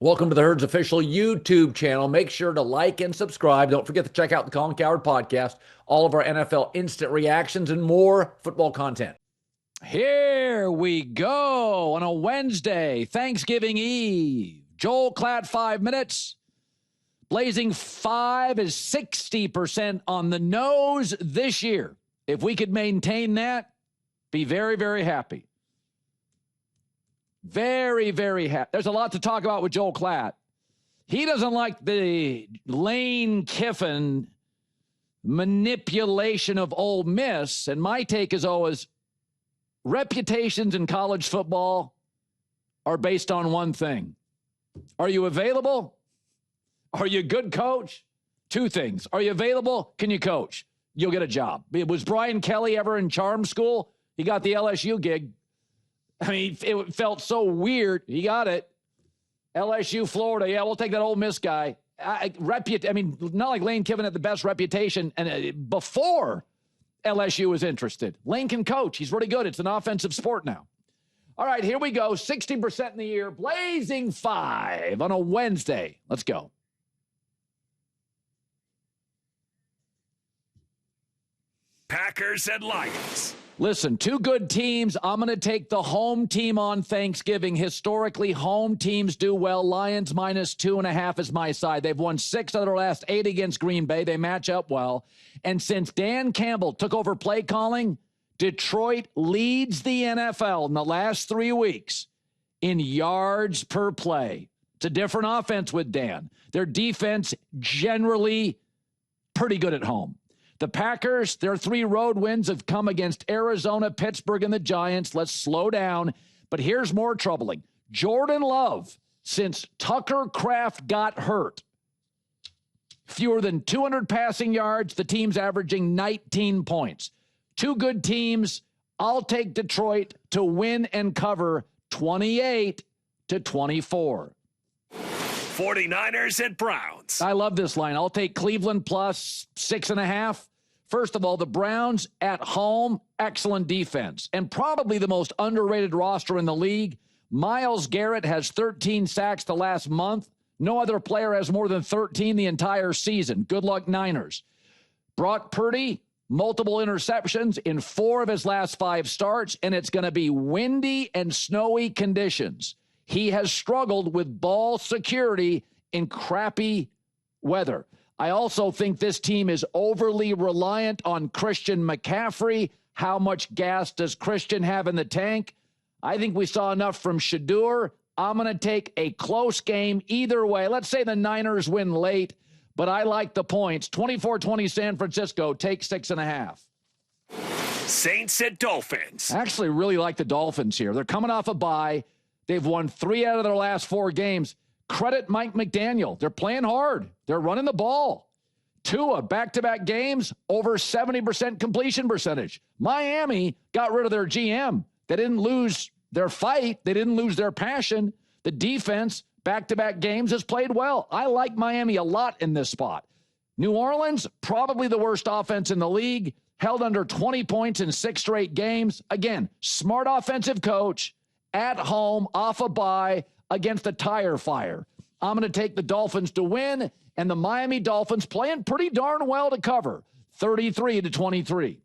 Welcome to the Herd's official YouTube channel. Make sure to like and subscribe. Don't forget to check out the Colin Cowherd podcast, all of our NFL instant reactions, and more football content. Here we go on a Wednesday, Thanksgiving Eve. Joel Klatt, 5 minutes. Blazing 5 is 60% on the nose this year. If we could maintain that, be very, very happy. Very, very happy. There's a lot to talk about with Joel Klatt. He doesn't like the Lane Kiffin manipulation of Ole Miss. And my take is always reputations in college football are based on one thing. Are you available? Are you a good coach? Two things. Are you available? Can you coach? You'll get a job. Was Brian Kelly ever in charm school? He got the LSU gig. I mean, it felt so weird. He got it. LSU, Florida. Yeah, we'll take that Ole Miss guy. Not like Lane Kiffin had the best reputation and before LSU was interested. Lane can coach. He's really good. It's an offensive sport now. All right, here we go. 60% in the year. Blazing 5 on a Wednesday. Let's go. Packers and Lions. Listen, two good teams. I'm going to take the home team on Thanksgiving. Historically, home teams do well. Lions -2.5 is my side. They've won 6 of their last 8 against Green Bay. They match up well. And since Dan Campbell took over play calling, Detroit leads the NFL in the last 3 weeks in yards per play. It's a different offense with Dan. Their defense generally pretty good at home. The Packers, their 3 road wins have come against Arizona, Pittsburgh, and the Giants. Let's slow down. But here's more troubling. Jordan Love, since Tucker Kraft got hurt, fewer than 200 passing yards. The team's averaging 19 points. Two good teams. I'll take Detroit to win and cover 28-24. 49ers and Browns. I love this line. I'll take Cleveland plus 6.5. First of all, the Browns at home, excellent defense, and probably the most underrated roster in the league. Myles Garrett has 13 sacks the last month. No other player has more than 13 the entire season. Good luck, Niners. Brock Purdy, multiple interceptions in 4 of his last 5 starts, and it's going to be windy and snowy conditions. He has struggled with ball security in crappy weather. I also think this team is overly reliant on Christian McCaffrey. How much gas does Christian have in the tank? I think we saw enough from Shedeur. I'm going to take a close game either way. Let's say the Niners win late, but I like the points. 24-20 San Francisco, take 6.5. Saints and Dolphins. I actually really like the Dolphins here. They're coming off a bye. They've won 3 out of their last 4 games. Credit Mike McDaniel. They're playing hard. They're running the ball. Tua, back-to-back games, over 70% completion percentage. Miami got rid of their GM. They didn't lose their fight. They didn't lose their passion. The defense, back-to-back games, has played well. I like Miami a lot in this spot. New Orleans, probably the worst offense in the league, held under 20 points in 6 straight games. Again, smart offensive coach, at home, off a bye, against a tire fire. I'm going to take the Dolphins to win, and the Miami Dolphins playing pretty darn well to cover, 33-23.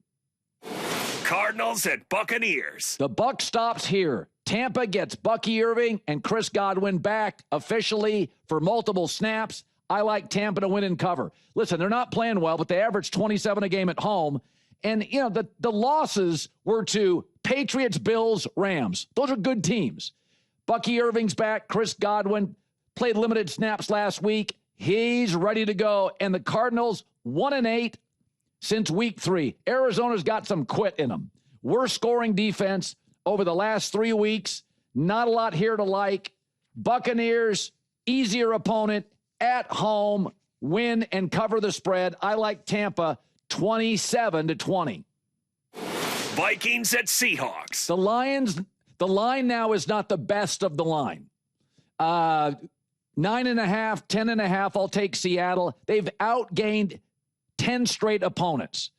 Cardinals and Buccaneers. The buck stops here. Tampa gets Bucky Irving and Chris Godwin back officially for multiple snaps. I like Tampa to win and cover. Listen, they're not playing well, but they average 27 a game at home. And, you know, the losses were to Patriots, Bills, Rams. Those are good teams. Bucky Irving's back. Chris Godwin played limited snaps last week. He's ready to go. And the Cardinals, 1-8 since week 3. Arizona's got some quit in them. Worst scoring defense over the last 3 weeks. Not a lot here to like. Buccaneers, easier opponent, at home, win and cover the spread. I like Tampa 27-20. Vikings at Seahawks. The Lions, the line now is not the best of the line. 9.5, 10.5, I'll take Seattle. They've outgained 10 straight opponents.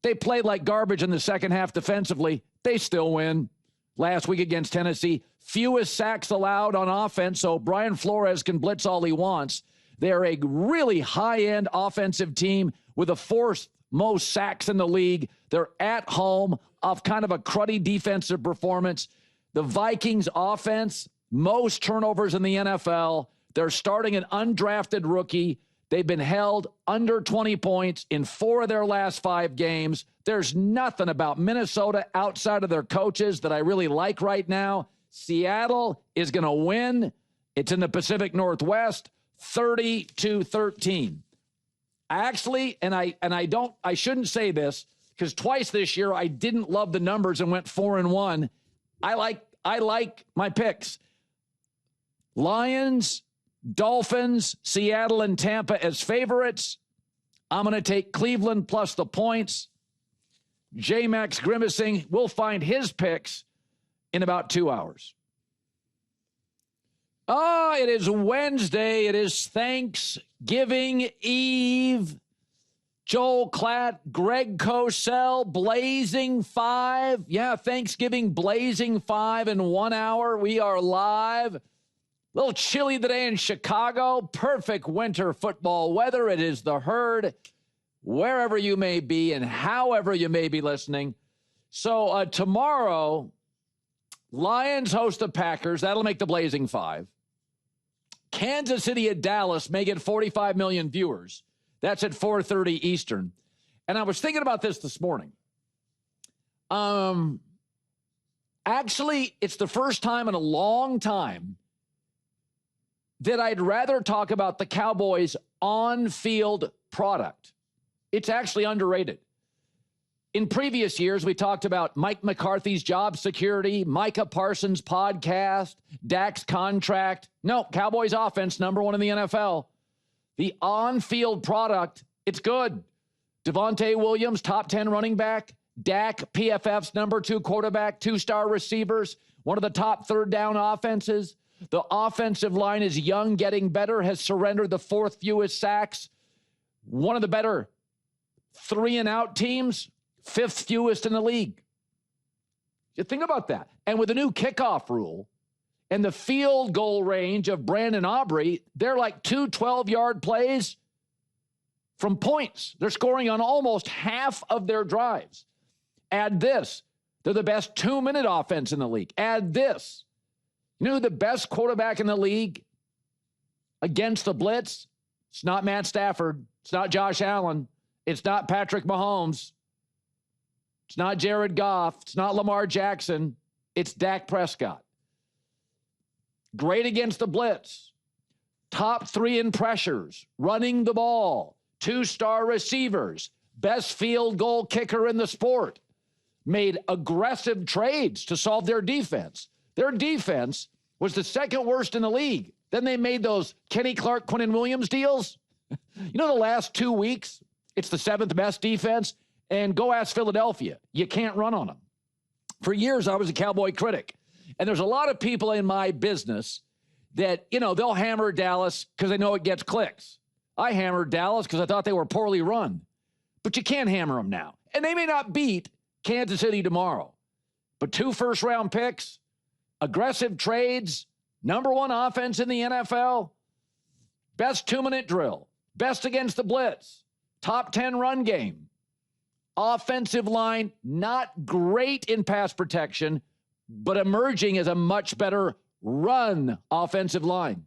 They played like garbage in the second half defensively. They still win. last week against Tennessee. Fewest sacks allowed on offense, so Brian Flores can blitz all he wants. They're a really high-end offensive team with the fourth most sacks in the league. They're at home off kind of a cruddy defensive performance. The Vikings offense, most turnovers in the NFL. They're starting an undrafted rookie. They've been held under 20 points in 4 of their last 5 games. There's nothing about Minnesota outside of their coaches that I really like right now. Seattle is going to win. It's in the Pacific Northwest, 30-13. Actually, I shouldn't say this because twice this year I didn't love the numbers and went 4-1. I like my picks. Lions, Dolphins, Seattle, and Tampa as favorites. I'm going to take Cleveland plus the points. J-Max grimacing. We'll find his picks in about 2 hours. It is Wednesday. It is Thanksgiving Eve. Joel Klatt, Greg Cosell, Blazing 5. Yeah, Thanksgiving Blazing 5 in 1 hour. We are live. A little chilly today in Chicago. Perfect winter football weather. It is the Herd, wherever you may be and however you may be listening. So tomorrow, Lions host the Packers. That'll make the Blazing 5. Kansas City at Dallas may get 45 million viewers. That's at 4:30 Eastern. And I was thinking about this morning. Actually, it's the first time in a long time that I'd rather talk about the Cowboys' on-field product. It's actually underrated. In previous years, we talked about Mike McCarthy's job security, Micah Parsons' podcast, Dak's contract. No, Cowboys offense, number 1 in the NFL. The on-field product, it's good. Devontae Williams, top 10 running back. Dak, PFF's number 2 quarterback, 2-star receivers, one of the top third down offenses. The offensive line is young, getting better, has surrendered the 4th fewest sacks. One of the better 3-and-out teams, 5th fewest in the league. You think about that. And with the new kickoff rule and the field goal range of Brandon Aubrey, they're like 2 12-yard plays from points. They're scoring on almost half of their drives. Add this. They're the best 2-minute offense in the league. Add this. You know who the best quarterback in the league against the blitz? It's not Matt Stafford. It's not Josh Allen. It's not Patrick Mahomes. It's not Jared Goff. It's not Lamar Jackson. It's Dak Prescott. Great against the blitz. Top 3 in pressures. Running the ball. 2-star receivers. Best field goal kicker in the sport. Made aggressive trades to solve their defense. Their defense was the 2nd worst in the league. Then they made those Kenny Clark, Quinnen Williams deals. You know, the last 2 weeks, it's the 7th best defense. And go ask Philadelphia. You can't run on them. For years, I was a Cowboy critic. And there's a lot of people in my business that, you know, they'll hammer Dallas because they know it gets clicks. I hammered Dallas because I thought they were poorly run. But you can't hammer them now. And they may not beat Kansas City tomorrow. But 2 first-round picks, aggressive trades, number 1 offense in the NFL, best 2-minute drill, best against the blitz, top 10 run game. Offensive line, not great in pass protection, but emerging as a much better run offensive line.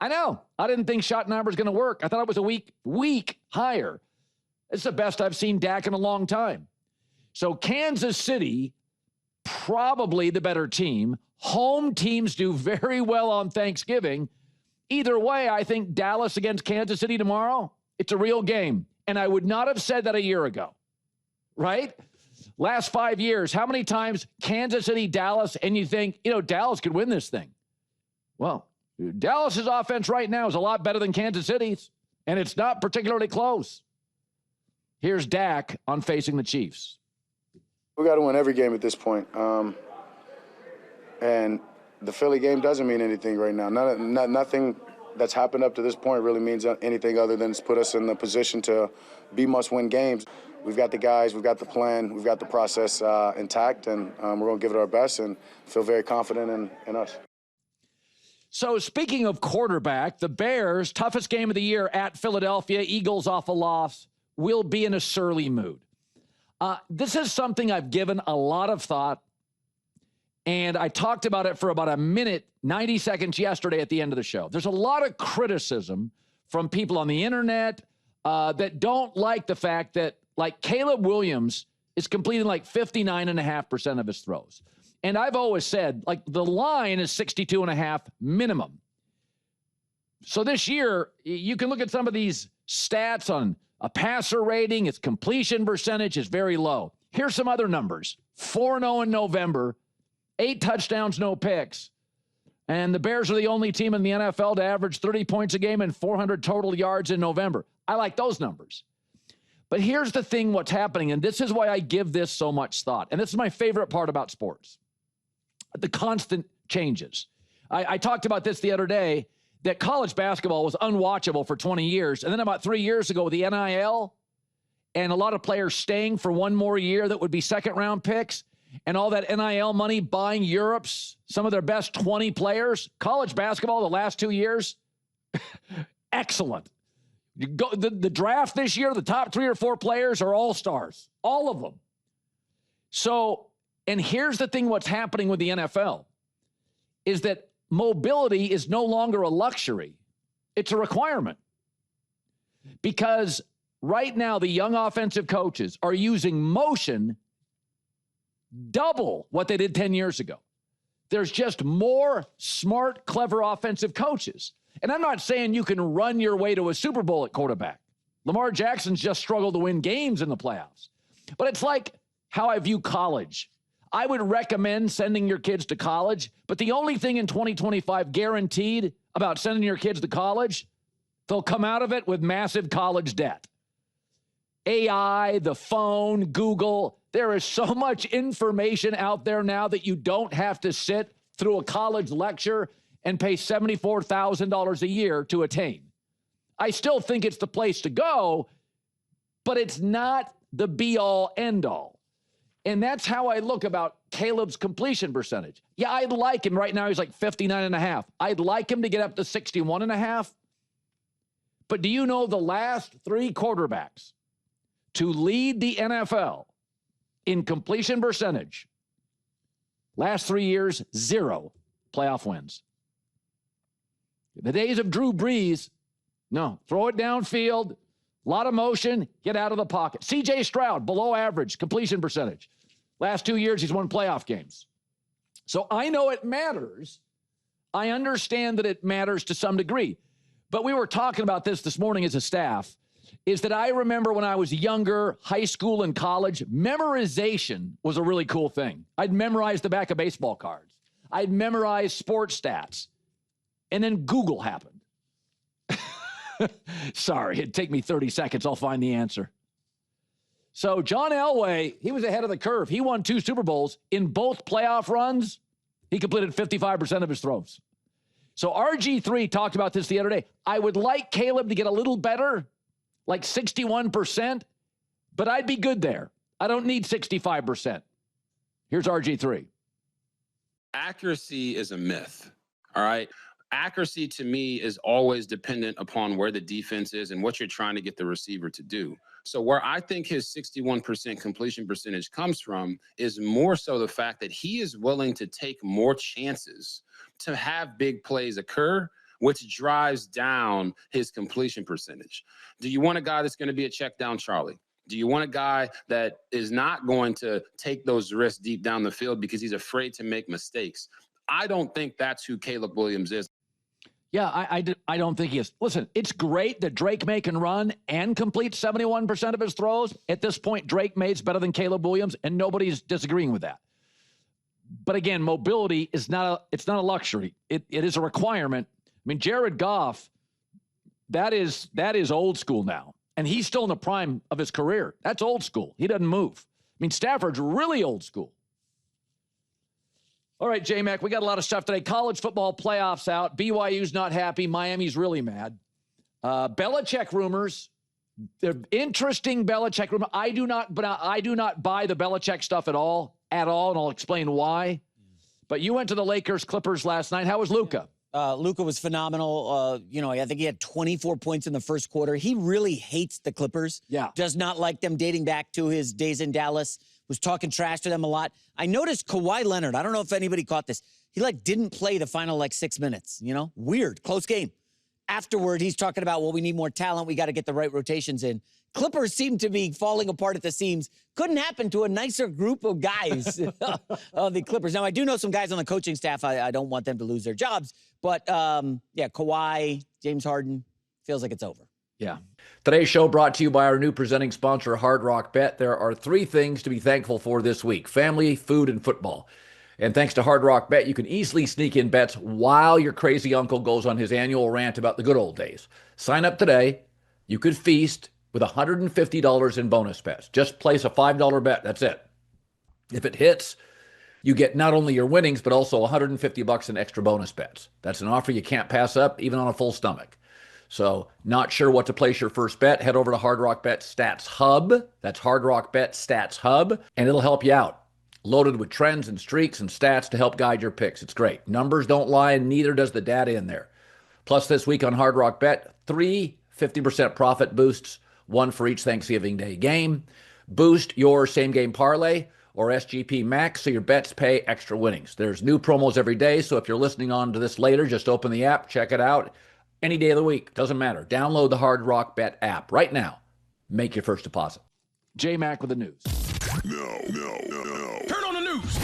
I know. I didn't think Schottenheimer was going to work. I thought it was a weak hire. It's the best I've seen Dak in a long time. So Kansas City, probably the better team. Home teams do very well on Thanksgiving. Either way, I think Dallas against Kansas City tomorrow, it's a real game. And I would not have said that a year ago. Right? Last 5 years, how many times Kansas City, Dallas, and you think, you know, Dallas could win this thing? Well, Dallas's offense right now is a lot better than Kansas City's, and it's not particularly close. Here's Dak on facing the Chiefs. We got to win every game at this point. And the Philly game doesn't mean anything right now. Nothing that's happened up to this point really means anything other than it's put us in the position to be must-win games. we've got the guys, we've got the plan, we've got the process intact, and we're going to give it our best and feel very confident in us. So speaking of quarterback, the Bears, toughest game of the year at Philadelphia, Eagles off a loss, will be in a surly mood. This is something I've given a lot of thought, and I talked about it for about a minute, 90 seconds yesterday at the end of the show. There's a lot of criticism from people on the internet that don't like the fact that, like, Caleb Williams is completing like 59.5% of his throws. And I've always said, like, the line is 62.5 minimum. So this year, you can look at some of these stats on a passer rating. Its completion percentage is very low. Here's some other numbers. 4-0 in November, 8 touchdowns, no picks. And the Bears are the only team in the NFL to average 30 points a game and 400 total yards in November. I like those numbers. But here's the thing, what's happening, and this is why I give this so much thought. And this is my favorite part about sports. The constant changes. I talked about this the other day, that college basketball was unwatchable for 20 years. And then about 3 years ago with the NIL and a lot of players staying for one more year that would be second-round picks and all that NIL money buying some of their best 20 players, college basketball the last 2 years, excellent. The draft this year, the top 3 or 4 players are all-stars, all of them. So, and here's the thing, what's happening with the NFL is that mobility is no longer a luxury. It's a requirement. Because right now, the young offensive coaches are using motion double what they did 10 years ago. There's just more smart, clever offensive coaches. And I'm not saying you can run your way to a Super Bowl at quarterback. Lamar Jackson's just struggled to win games in the playoffs. But it's like how I view college. I would recommend sending your kids to college, but the only thing in 2025 guaranteed about sending your kids to college, they'll come out of it with massive college debt. AI, the phone, Google, there is so much information out there now that you don't have to sit through a college lecture and pay $74,000 a year to attain. I still think it's the place to go, but it's not the be-all, end-all. And that's how I look about Caleb's completion percentage. Yeah, I'd like him right now. He's like 59.5. I'd like him to get up to 61.5. But do you know the last 3 quarterbacks to lead the NFL in completion percentage, last 3 years, 0 playoff wins? The days of Drew Brees, no, throw it downfield, a lot of motion, get out of the pocket. C.J. Stroud, below average completion percentage. Last 2 years, he's won playoff games. So I know it matters. I understand that it matters to some degree. But we were talking about this morning as a staff, is that I remember when I was younger, high school and college, memorization was a really cool thing. I'd memorize the back of baseball cards. I'd memorize sports stats. And then Google happened. Sorry, it'd take me 30 seconds. I'll find the answer. So John Elway, he was ahead of the curve. He won 2 Super Bowls. In both playoff runs, he completed 55% of his throws. So RG3 talked about this the other day. I would like Caleb to get a little better, like 61%, but I'd be good there. I don't need 65%. Here's RG3. Accuracy is a myth, all right? Accuracy to me is always dependent upon where the defense is and what you're trying to get the receiver to do. So where I think his 61% completion percentage comes from is more so the fact that he is willing to take more chances to have big plays occur, which drives down his completion percentage. Do you want a guy that's going to be a check down Charlie? Do you want a guy that is not going to take those risks deep down the field because he's afraid to make mistakes? I don't think that's who Caleb Williams is. Yeah, I don't think he is. Listen, it's great that Drake May can run and complete 71% of his throws. At this point, Drake May's better than Caleb Williams, and nobody's disagreeing with that. But again, mobility is not a luxury. It is a requirement. I mean, Jared Goff, that is old school now. And he's still in the prime of his career. That's old school. He doesn't move. I mean, Stafford's really old school. All right, J-Mac, we got a lot of stuff today. College football playoffs out. BYU's not happy. Miami's really mad. Belichick rumors. The interesting Belichick room. I do not buy the Belichick stuff at all, and I'll explain why. But you went to the Lakers-Clippers last night. How was Luka? Luka was phenomenal. I think he had 24 points in the first quarter. He really hates the Clippers. Yeah. Does not like them, dating back to his days in Dallas. Was talking trash to them a lot. I noticed Kawhi Leonard. I don't know if anybody caught this. He didn't play the final 6 minutes, Weird. Close game. Afterward, he's talking about, well, we need more talent. We got to get the right rotations in. Clippers seem to be falling apart at the seams. Couldn't happen to a nicer group of guys, the Clippers. Now, I do know some guys on the coaching staff. I don't want them to lose their jobs. But, Kawhi, James Harden, feels like it's over. Yeah. Today's show brought to you by our new presenting sponsor, Hard Rock Bet. There are 3 things to be thankful for this week: family, food, and football. And thanks to Hard Rock Bet, you can easily sneak in bets while your crazy uncle goes on his annual rant about the good old days. Sign up today. You could feast with $150 in bonus bets. Just place a $5 bet. That's it. If it hits, you get not only your winnings, but also $150 in extra bonus bets. That's an offer you can't pass up, even on a full stomach. So, not sure what to place your first bet? Head over to Hard Rock Bet Stats Hub. That's Hard Rock Bet Stats Hub, and it'll help you out. Loaded with trends and streaks and stats to help guide your picks. It's great. Numbers don't lie, and neither does the data in there. Plus, this week on Hard Rock Bet, 3 50% profit boosts, 1 for each Thanksgiving Day game. Boost your same-game parlay or SGP Max so your bets pay extra winnings. There's new promos every day, so if you're listening on to this later, just open the app, check it out. Any day of the week, doesn't matter. Download the Hard Rock Bet app right now. Make your first deposit. J-Mac with the news. No. Turn on the news.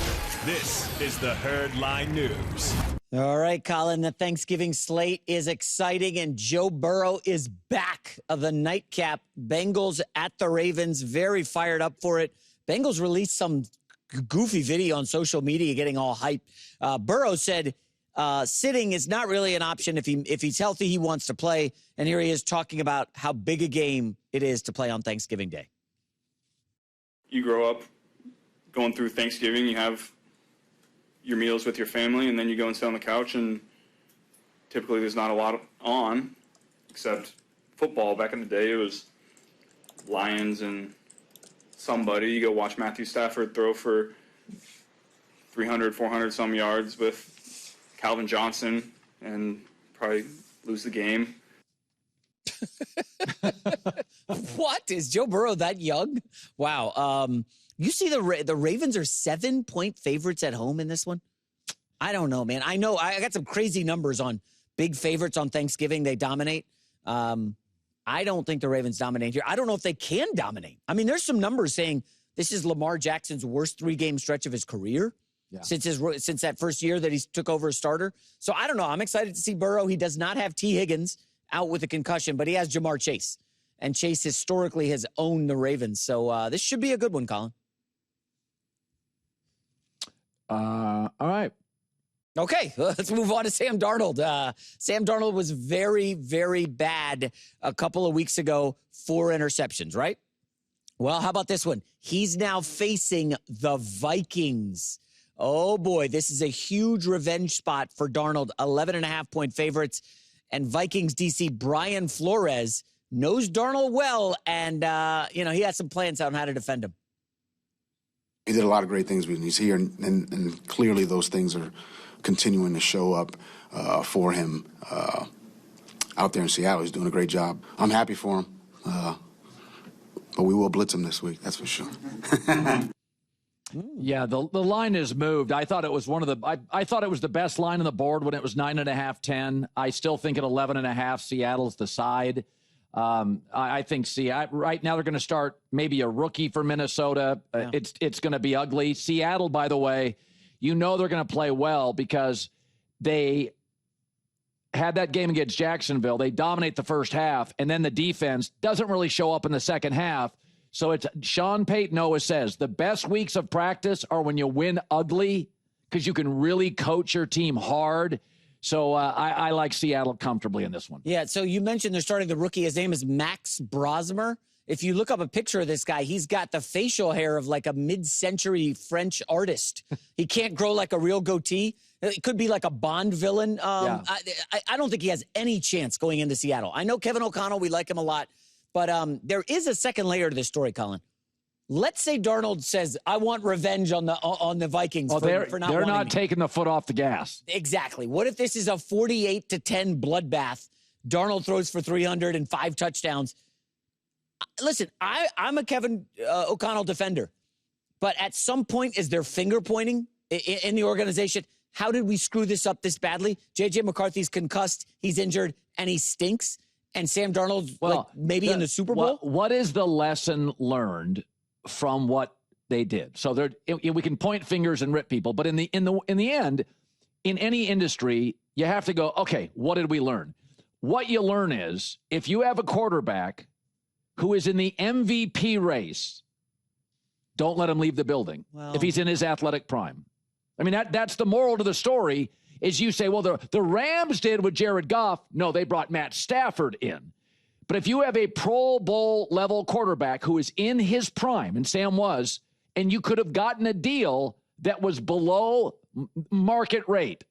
This is the Herd Line News. All right, Colin, the Thanksgiving slate is exciting, and Joe Burrow is back of the nightcap. Bengals at the Ravens, very fired up for it. Bengals released some goofy video on social media getting all hyped. Burrow said sitting is not really an option. If he's healthy, he wants to play. And here he is talking about how big a game it is to play on Thanksgiving Day. You grow up going through Thanksgiving, you have your meals with your family, and then you go and sit on the couch, and typically there's not a lot on, except football. Back in the day, it was Lions and somebody. You go watch Matthew Stafford throw for 300, 400 some yards with Calvin Johnson and probably lose the game. What? Is Joe Burrow that young? Wow. You see the Ravens are 7-point favorites at home in this one? I don't know, man. I know I got some crazy numbers on big favorites on Thanksgiving. They dominate. I don't think the Ravens dominate here. I don't know if they can dominate. I mean, there's some numbers saying this is Lamar Jackson's worst 3-game stretch of his career since that first year that he took over as starter. So I don't know. I'm excited to see Burrow. He does not have T. Higgins out with a concussion, but he has Jamar Chase. And Chase historically has owned the Ravens. So this should be a good one, Colin. All right. Okay, let's move on to Sam Darnold. Sam Darnold was very, very bad a couple of weeks ago, 4 interceptions, right? Well, how about this one? He's now facing the Vikings. Oh, boy, this is a huge revenge spot for Darnold. 11.5-point favorites. And Vikings DC Brian Flores knows Darnold well, and, he has some plans on how to defend him. He did a lot of great things when he's here, and clearly those things are continuing to show up for him out there in Seattle. He's doing a great job. I'm happy for him, but we will blitz him this week, that's for sure. Yeah, the line has moved. I thought it was I thought it was the best line on the board when it was 9.5, 10. I still think at 11.5, Seattle's the side. I think Seattle right now they're going to start maybe a rookie for Minnesota. Yeah. It's going to be ugly. Seattle, by the way, they're going to play well because they had that game against Jacksonville. They dominate the first half, and then the defense doesn't really show up in the second half. So it's Sean Payton always says the best weeks of practice are when you win ugly because you can really coach your team hard. So I like Seattle comfortably in this one. Yeah, so you mentioned they're starting the rookie. His name is Max Brosmer. If you look up a picture of this guy, he's got the facial hair of like a mid-century French artist. He can't grow like a real goatee. It could be like a Bond villain. I don't think he has any chance going into Seattle. I know Kevin O'Connell, we like him a lot. But there is a second layer to this story, Colin. Let's say Darnold says, I want revenge on the Vikings for not they're wanting not me. taking the foot off the gas. Exactly. What if this is a 48-10 bloodbath? Darnold throws for 305 touchdowns. Listen, I'm a Kevin O'Connell defender, but at some point, is there finger pointing in the organization? How did we screw this up this badly? J.J. McCarthy's concussed, he's injured, and he stinks. And Sam Darnold, maybe in the Super Bowl? What is the lesson learned from what they did? So we can point fingers and rip people, but in the end, in any industry, you have to go, okay, what did we learn? What you learn is if you have a quarterback who is in the MVP race, don't let him leave the building if he's in his athletic prime. I mean, that's the moral to the story. Is you say, well, the Rams did with Jared Goff. No, they brought Matt Stafford in. But if you have a Pro Bowl level quarterback who is in his prime, and Sam was, and you could have gotten a deal that was below market rate,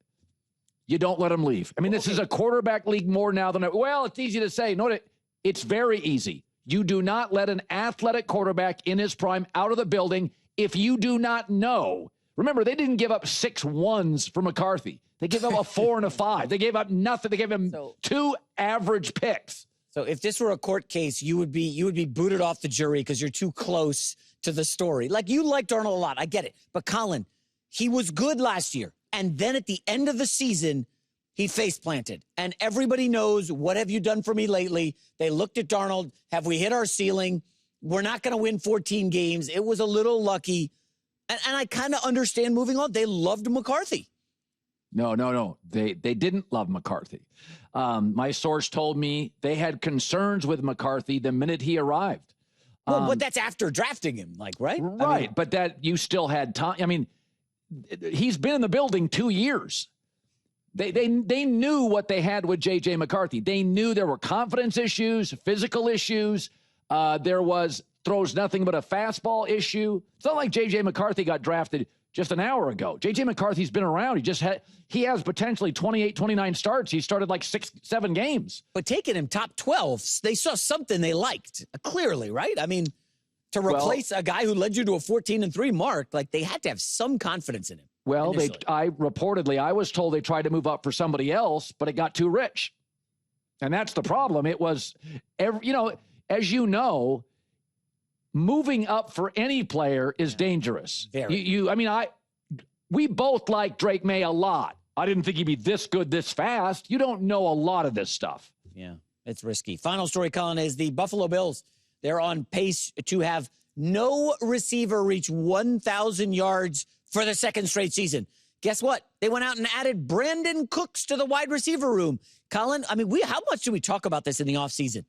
you don't let him leave. I mean, this is a quarterback league more now than it's easy to say. No, it's very easy. You do not let an athletic quarterback in his prime out of the building if you do not know. Remember, they didn't give up 6 1s for McCarthy. They gave up a 4 and a 5. They gave up nothing. They gave him 2 average picks. So if this were a court case, you would be booted off the jury because you're too close to the story. Like, you like Darnold a lot. I get it. But Colin, he was good last year. And then at the end of the season, he face planted. And everybody knows, what have you done for me lately? They looked at Darnold. Have we hit our ceiling? We're not going to win 14 games. It was a little lucky. And I kind of understand moving on. They loved McCarthy. No. They didn't love McCarthy. My source told me they had concerns with McCarthy the minute he arrived. Well, but that's after drafting him, right? Right, I mean, but that you still had time. I mean, he's been in the building 2 years. They knew what they had with J.J. McCarthy. They knew there were confidence issues, physical issues. There was throws nothing but a fastball issue. It's not like J.J. McCarthy got drafted just an hour ago. J.J. McCarthy's been around. He has potentially 28, 29 starts. He started like 6, 7 games. But taking him top 12, they saw something they liked, clearly, right? I mean, to replace a guy who led you to a 14-3 mark, like, they had to have some confidence in him. Well, I was told they tried to move up for somebody else, but it got too rich. And that's the problem. It was, as you know, moving up for any player is dangerous. We both like Drake May a lot. I didn't think he'd be this good this fast. You don't know a lot of this stuff. Yeah, it's risky. Final story, Colin, is the Buffalo Bills. They're on pace to have no receiver reach 1,000 yards for the second straight season. Guess what? They went out and added Brandon Cooks to the wide receiver room. Colin, I mean, how much do we talk about this in the offseason?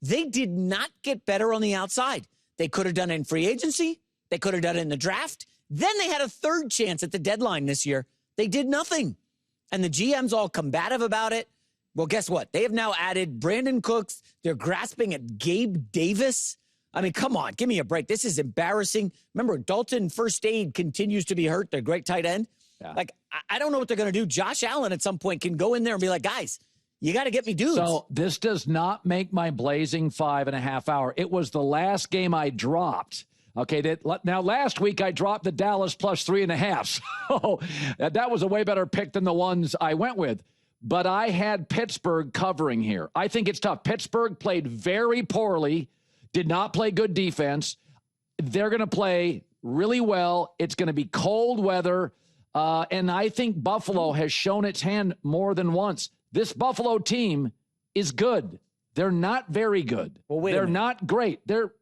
They did not get better on the outside. They could have done it in free agency. They could have done it in the draft. Then they had a third chance at the deadline this year. They did nothing. And the GM's all combative about it. Well, guess what? They have now added Brandon Cooks. They're grasping at Gabe Davis. I mean, come on, give me a break. This is embarrassing. Remember, Dalton First Aid continues to be hurt. They're a great tight end. Yeah. Like, I don't know what they're going to do. Josh Allen at some point can go in there and be like, guys, you got to get me dudes. So this does not make my blazing 5.5 hour. It was the last game I dropped. Okay, now last week I dropped the Dallas plus 3.5. So that was a way better pick than the ones I went with. But I had Pittsburgh covering here. I think it's tough. Pittsburgh played very poorly, did not play good defense. They're going to play really well. It's going to be cold weather. And I think Buffalo has shown its hand more than once. This Buffalo team is good. They're not very good. Well, they're not great. They're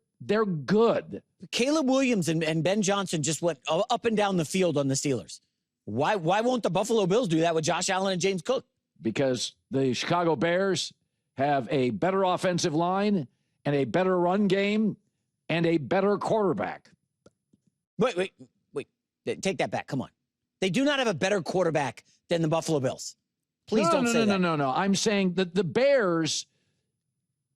good. Caleb Williams and Ben Johnson just went up and down the field on the Steelers. Why won't the Buffalo Bills do that with Josh Allen and James Cook? Because the Chicago Bears have a better offensive line and a better run game and a better quarterback. Wait. Take that back. Come on. They do not have a better quarterback than the Buffalo Bills. Please don't say that. No. I'm saying that the Bears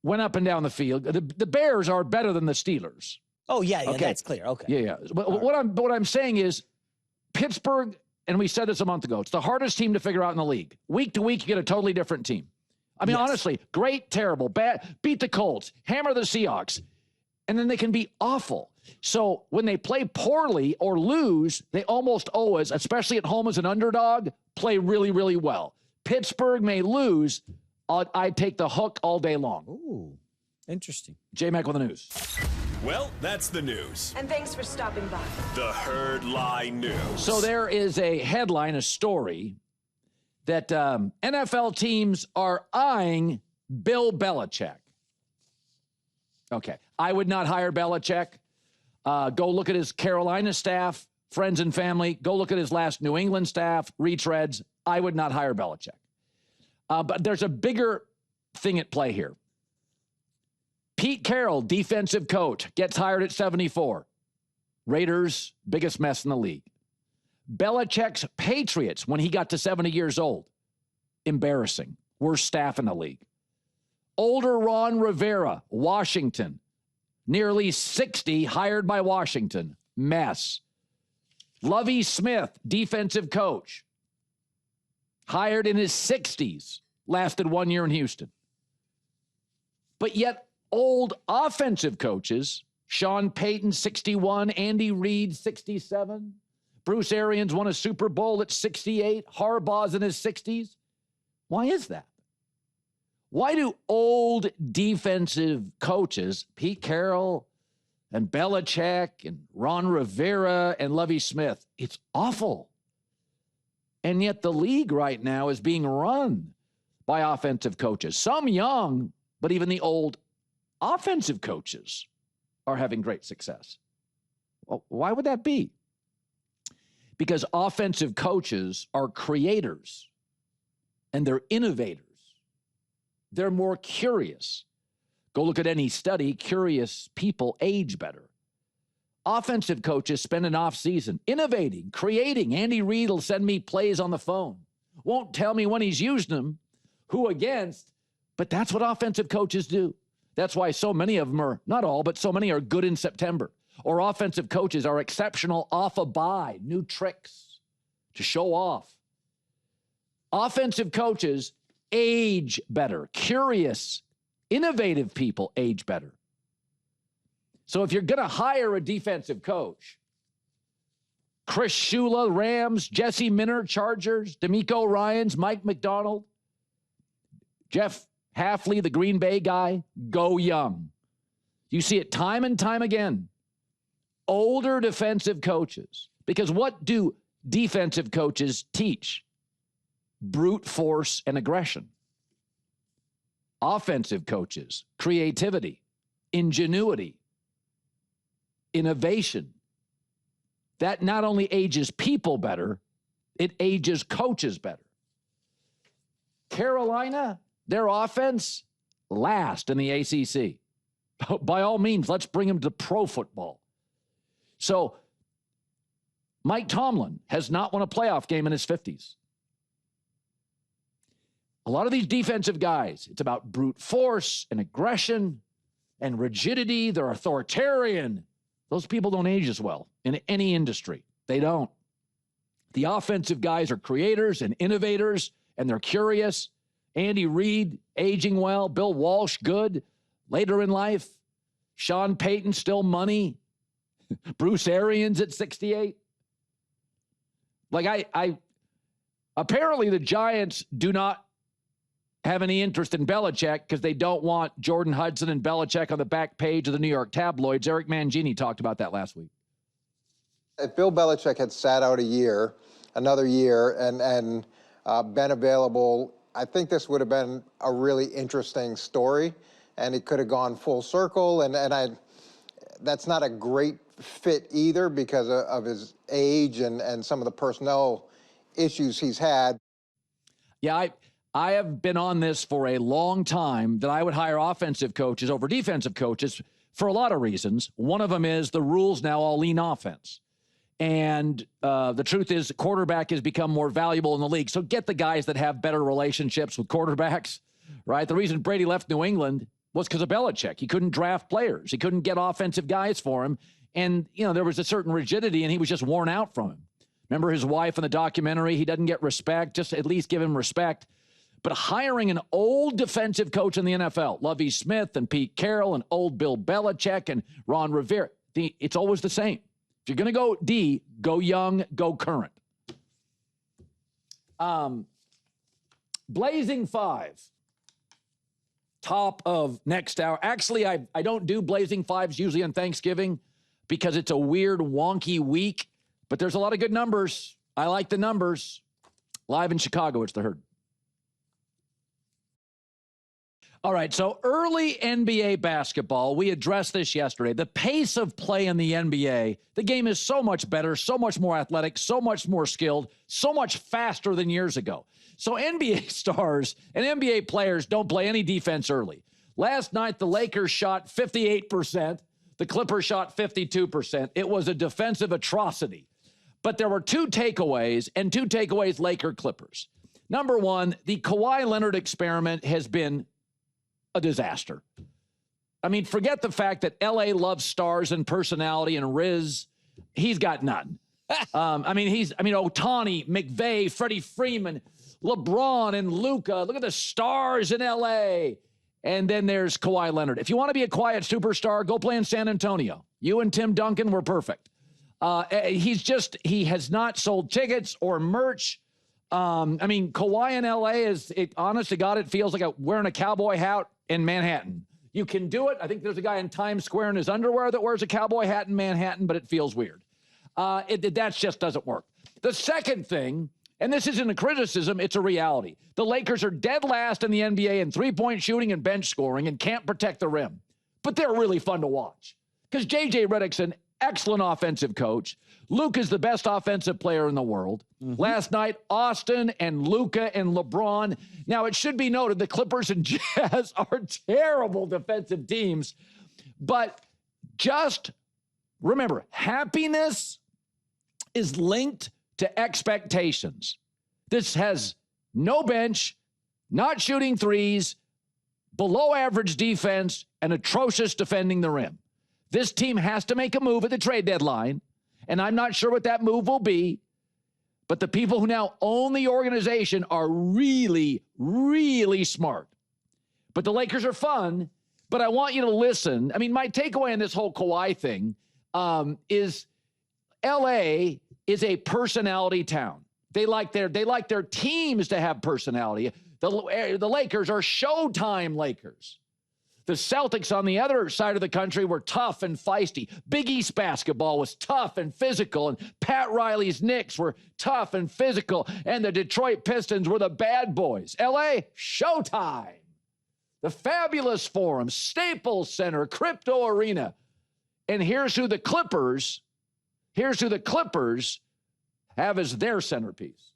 went up and down the field. The Bears are better than the Steelers. Oh, yeah, okay. That's clear. Okay. Yeah. But what I'm saying is Pittsburgh, and we said this a month ago, it's the hardest team to figure out in the league. Week to week, you get a totally different team. I mean, Yes. honestly, great, terrible, bad, beat the Colts, hammer the Seahawks, and then they can be awful. So when they play poorly or lose, they almost always, especially at home as an underdog, play really, really well. Pittsburgh may lose. I'd take the hook all day long. Ooh, interesting. J-Mac with the news. Well, that's the news. And thanks for stopping by. The Herd Lie News. So there is a headline, a story, that NFL teams are eyeing Bill Belichick. Okay, I would not hire Belichick. Go look at his Carolina staff, friends and family. Go look at his last New England staff, retreads. I would not hire Belichick. But there's a bigger thing at play here. Pete Carroll, defensive coach, gets hired at 74. Raiders, biggest mess in the league. Belichick's Patriots, when he got to 70 years old, embarrassing. Worst staff in the league. Older Ron Rivera, Washington, nearly 60, hired by Washington, mess. Lovie Smith, defensive coach, hired in his 60s, lasted 1 year in Houston. But yet, old offensive coaches, Sean Payton, 61, Andy Reid, 67, Bruce Arians won a Super Bowl at 68, Harbaugh's in his 60s. Why is that? Why do old defensive coaches, Pete Carroll and Belichick and Ron Rivera and Lovie Smith, it's awful. And yet the league right now is being run by offensive coaches. Some young, but even the old offensive coaches are having great success. Well, why would that be? Because offensive coaches are creators and they're innovators. They're more curious. Go look at any study. Curious people age better. Offensive coaches spend an off season innovating, creating. Andy Reid will send me plays on the phone. Won't tell me when he's used them, who against, but that's what offensive coaches do. That's why so many of them are, not all, but so many are good in September. Or offensive coaches are exceptional off a bye, new tricks to show off. Offensive coaches age better. Curious, innovative people age better. So if you're going to hire a defensive coach, Chris Shula, Rams, Jesse Minter, Chargers, D'Amico Ryans, Mike McDonald, Jeff Hafley, the Green Bay guy, go young. You see it time and time again. Older defensive coaches. Because what do defensive coaches teach? Brute force and aggression. Offensive coaches, creativity, ingenuity, innovation. That not only ages people better, it ages coaches better. Carolina, their offense, last in the ACC. By all means, let's bring them to pro football. So, Mike Tomlin has not won a playoff game in his 50s. A lot of these defensive guys, it's about brute force and aggression and rigidity. They're authoritarian. Those people don't age as well in any industry. They don't. The offensive guys are creators and innovators, and they're curious. Andy Reid, aging well. Bill Walsh, good. Later in life. Sean Payton, still money. Bruce Arians at 68. Like apparently the Giants do not have any interest in Belichick because they don't want Jordan Hudson and Belichick on the back page of the New York tabloids. Eric Mangini talked about that last week. If Bill Belichick had sat out another year, and been available, I think this would have been a really interesting story, and it could have gone full circle. And that's not a great fit either because of his age and some of the personnel issues he's had. Yeah, I have been on this for a long time that I would hire offensive coaches over defensive coaches for a lot of reasons. One of them is the rules now all lean offense. And the truth is, the quarterback has become more valuable in the league. So get the guys that have better relationships with quarterbacks, right? The reason Brady left New England was because of Belichick. He couldn't draft players. He couldn't get offensive guys for him. And, there was a certain rigidity, and he was just worn out from him. Remember his wife in the documentary? He doesn't get respect. Just at least give him respect. But hiring an old defensive coach in the NFL, Lovie Smith and Pete Carroll and old Bill Belichick and Ron Rivera, it's always the same. If you're going to go D, go young, go current. Blazing 5. Top of next hour. Actually, I don't do Blazing 5s usually on Thanksgiving because it's a weird, wonky week. But there's a lot of good numbers. I like the numbers. Live in Chicago, it's the Herd. All right, so early NBA basketball, we addressed this yesterday. The pace of play in the NBA, the game is so much better, so much more athletic, so much more skilled, so much faster than years ago. So NBA stars and NBA players don't play any defense early. Last night, the Lakers shot 58%. The Clippers shot 52%. It was a defensive atrocity. But there were two takeaways, and two takeaways Laker Clippers. Number one, the Kawhi Leonard experiment has been a disaster. I mean, forget the fact that LA loves stars and personality and Riz. He's got none. Ohtani, McVay, Freddie Freeman, LeBron and Luka. Look at the stars in LA. And then there's Kawhi Leonard. If you want to be a quiet superstar, go play in San Antonio. You and Tim Duncan were perfect. He has not sold tickets or merch. Kawhi in LA honest to God, it feels like wearing a cowboy hat in Manhattan. You can do it. I think there's a guy in Times Square in his underwear that wears a cowboy hat in Manhattan, but it feels weird. That just doesn't work. The second thing, and this isn't a criticism, it's a reality. The Lakers are dead last in the NBA in three-point shooting and bench scoring and can't protect the rim. But they're really fun to watch because J.J. Redick's an excellent offensive coach. Luke is the best offensive player in the world. Mm-hmm. Last night, Austin and Luka and LeBron. Now, it should be noted the Clippers and Jazz are terrible defensive teams. But just remember, happiness is linked to expectations. This has no bench, not shooting threes, below average defense, and atrocious defending the rim. This team has to make a move at the trade deadline, and I'm not sure what that move will be, but the people who now own the organization are really, really smart. But the Lakers are fun, but I want you to listen. I mean, my takeaway on this whole Kawhi thing is L.A. is a personality town. They like their teams to have personality. The Lakers are Showtime Lakers. The Celtics on the other side of the country were tough and feisty. Big East basketball was tough and physical, and Pat Riley's Knicks were tough and physical, and the Detroit Pistons were the bad boys. L.A., Showtime. The Fabulous Forum, Staples Center, Crypto Arena. And here's who the Clippers have as their centerpiece.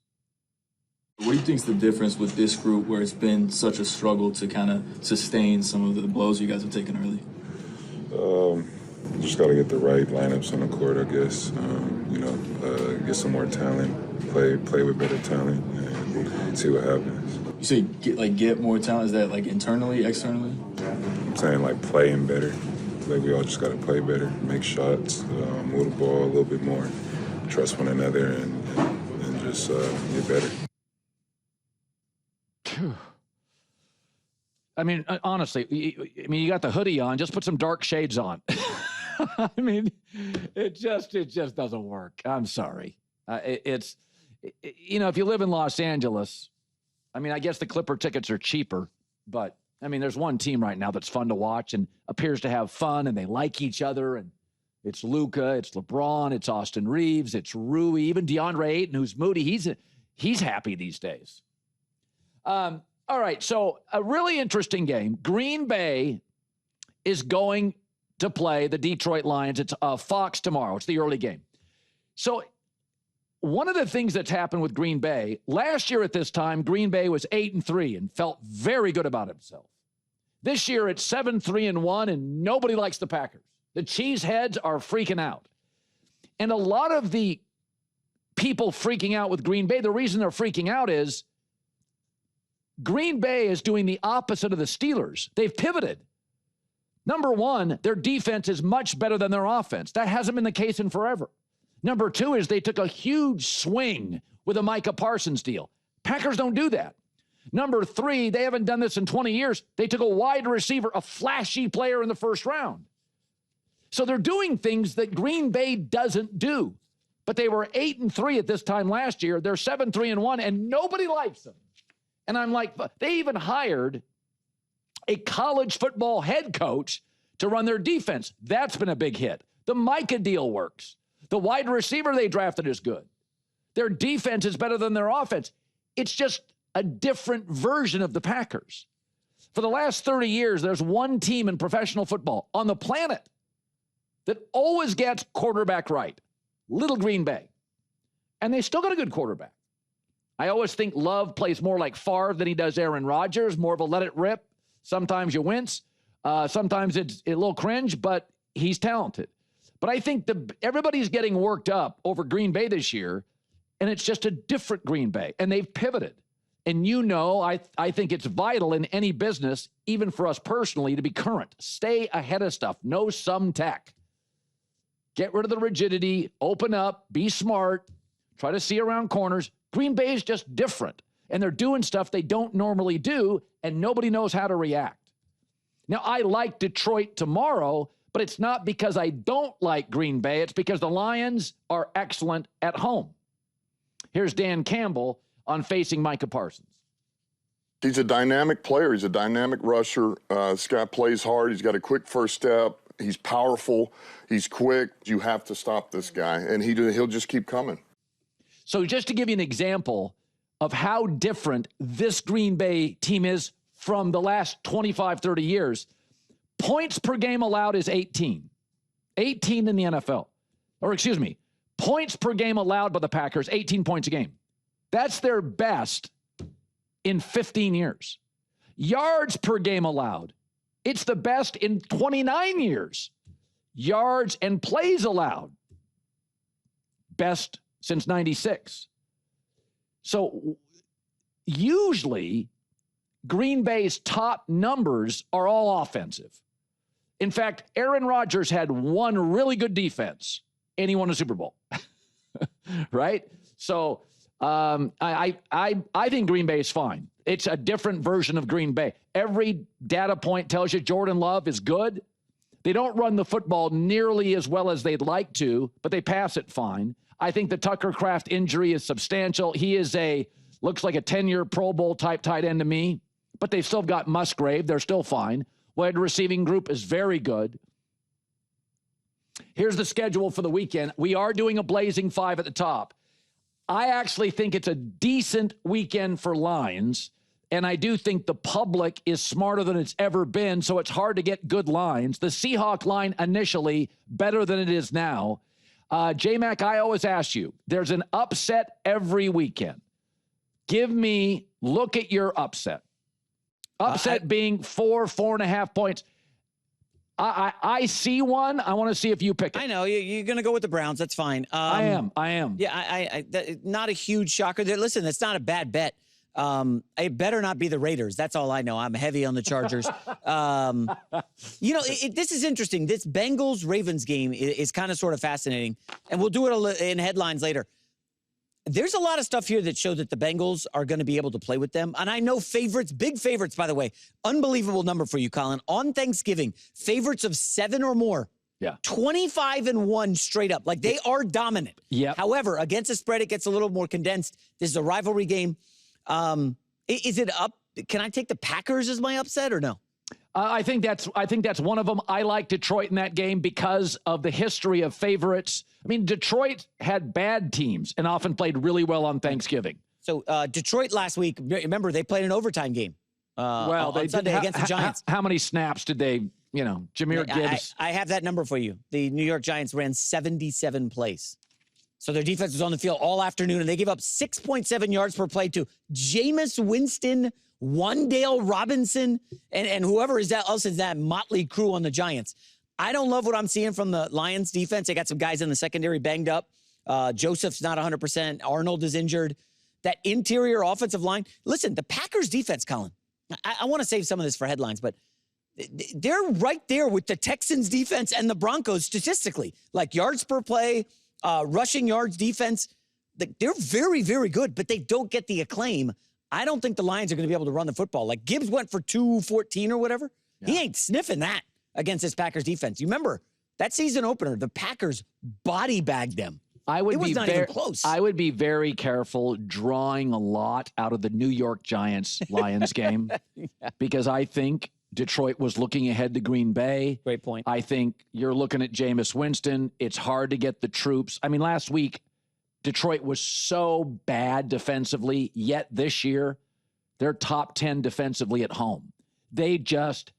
What do you think is the difference with this group where it's been such a struggle to kind of sustain some of the blows you guys have taken early? Just got to get the right lineups on the court, I guess. Get some more talent, play with better talent, and see what happens. You say get more talent? Is that like internally, externally? I'm saying playing better. We all just got to play better, make shots, move the ball a little bit more, trust one another, and just get better. I mean, honestly, you got the hoodie on. Just put some dark shades on. I mean, it just doesn't work. I'm sorry. If you live in Los Angeles, I mean, I guess the Clipper tickets are cheaper. But, I mean, there's one team right now that's fun to watch and appears to have fun, and they like each other. And it's Luka, it's LeBron, it's Austin Reeves, it's Rui, even DeAndre Ayton, who's moody. He's happy these days. All right, so a really interesting game. Green Bay is going to play the Detroit Lions. It's Fox tomorrow. It's the early game. So one of the things that's happened with Green Bay, last year at this time, Green Bay was 8-3 and felt very good about himself. This year it's 7-3-1, and nobody likes the Packers. The cheeseheads are freaking out. And a lot of the people freaking out with Green Bay, the reason they're freaking out is Green Bay is doing the opposite of the Steelers. They've pivoted. Number one, their defense is much better than their offense. That hasn't been the case in forever. Number two is they took a huge swing with a Micah Parsons deal. Packers don't do that. Number 3, they haven't done this in 20 years. They took a wide receiver, a flashy player in the first round. So they're doing things that Green Bay doesn't do. But they were 8-3 at this time last year. They're 7-3-1, and nobody likes them. And I'm like, they even hired a college football head coach to run their defense. That's been a big hit. The Micah deal works. The wide receiver they drafted is good. Their defense is better than their offense. It's just a different version of the Packers. For the last 30 years, there's one team in professional football on the planet that always gets quarterback right. Little Green Bay. And they still got a good quarterback. I always think Love plays more like Favre than he does Aaron Rodgers, more of a let it rip. Sometimes you wince. Sometimes it's a little cringe, but he's talented. But I think everybody's getting worked up over Green Bay this year, and it's just a different Green Bay, and they've pivoted. And I think it's vital in any business, even for us personally, to be current. Stay ahead of stuff. Know some tech. Get rid of the rigidity, open up, be smart, try to see around corners. Green Bay is just different, and they're doing stuff they don't normally do, and nobody knows how to react. Now, I like Detroit tomorrow, but it's not because I don't like Green Bay. It's because the Lions are excellent at home. Here's Dan Campbell on facing Micah Parsons. He's a dynamic player. He's a dynamic rusher. This guy plays hard. He's got a quick first step. He's powerful. He's quick. You have to stop this guy, and he'll just keep coming. So just to give you an example of how different this Green Bay team is from the last 25, 30 years, points per game allowed is 18. 18 in the NFL. Or excuse me, points per game allowed by the Packers, 18 points a game. That's their best in 15 years. Yards per game allowed. It's the best in 29 years. Yards and plays allowed. Best since 96. So usually Green Bay's top numbers are all offensive. In fact, Aaron Rodgers had one really good defense and he won a Super Bowl. Right? So I think Green Bay is fine. It's a different version of Green Bay. Every data point tells you Jordan Love is good. They don't run the football nearly as well as they'd like to, but they pass it fine. I think the Tucker Kraft injury is substantial. He is looks like a 10-year Pro Bowl type tight end to me, but they've still got Musgrave. They're still fine. Wide receiving group is very good. Here's the schedule for the weekend. We are doing a Blazing 5 at the top. I actually think it's a decent weekend for lines, and I do think the public is smarter than it's ever been, so it's hard to get good lines. The Seahawk line initially better than it is now. J-Mac, I always ask you, there's an upset every weekend. Look at your upset. Upset being 4.5 points. I see one. I want to see if you pick it. I know you're going to go with the Browns. That's fine. I am. Yeah, not a huge shocker there. Listen, that's not a bad bet. It better not be the Raiders. That's all I know. I'm heavy on the Chargers. This is interesting. This Bengals-Ravens game is kind of sort of fascinating, and we'll do it in headlines later. There's a lot of stuff here that show that the Bengals are going to be able to play with them. And I know favorites, big favorites, by the way. Unbelievable number for you, Colin. On Thanksgiving, favorites of 7 or more. Yeah. 25-1 straight up. Like, they are dominant. Yeah. However, against the spread, it gets a little more condensed. This is a rivalry game. Is it up? Can I take the Packers as my upset or no? I think that's one of them. I like Detroit in that game because of the history of favorites. I mean, Detroit had bad teams and often played really well on Thanksgiving. So Detroit last week, remember, they played an overtime game. They Sunday against the Giants. How many snaps did they, Jahmyr Gibbs? I have that number for you. The New York Giants ran 77 plays. So their defense was on the field all afternoon, and they gave up 6.7 yards per play to Jameis Winston, Wan'Dale Robinson, and whoever else is that motley crew on the Giants. I don't love what I'm seeing from the Lions defense. They got some guys in the secondary banged up. Joseph's not 100%. Arnold is injured. That interior offensive line. Listen, the Packers defense, Colin, I want to save some of this for headlines, but they're right there with the Texans defense and the Broncos statistically. Like yards per play, rushing yards defense. They're very, very good, but they don't get the acclaim I don't think the Lions are going to be able to run the football. Like Gibbs went for 214 or whatever. Yeah. He ain't sniffing that against this Packers defense. You remember that season opener, the Packers body bagged them. It was not even close. I would be very careful drawing a lot out of the New York Giants-Lions game because I think Detroit was looking ahead to Green Bay. Great point. I think you're looking at Jameis Winston. It's hard to get the troops. I mean, last week, Detroit was so bad defensively, yet this year, they're top 10 defensively at home. They just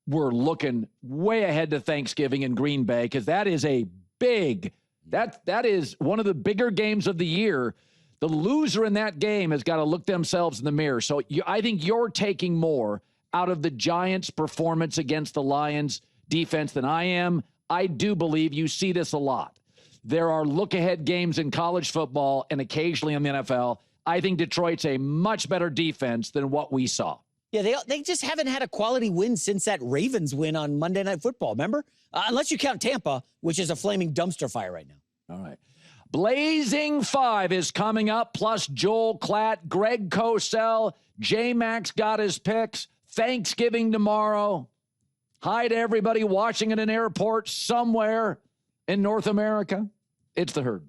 were looking way ahead to Thanksgiving in Green Bay because that is a big, that is one of the bigger games of the year. The loser in that game has got to look themselves in the mirror. So I think you're taking more out of the Giants' performance against the Lions defense than I am. I do believe you see this a lot. There are look-ahead games in college football and occasionally in the NFL. I think Detroit's a much better defense than what we saw. Yeah, they just haven't had a quality win since that Ravens win on Monday Night Football, remember? Unless you count Tampa, which is a flaming dumpster fire right now. All right. Blazing 5 is coming up, plus Joel Klatt, Greg Cosell, J-Max got his picks, Thanksgiving tomorrow. Hi to everybody watching at an airport somewhere in North America. It's The Herd.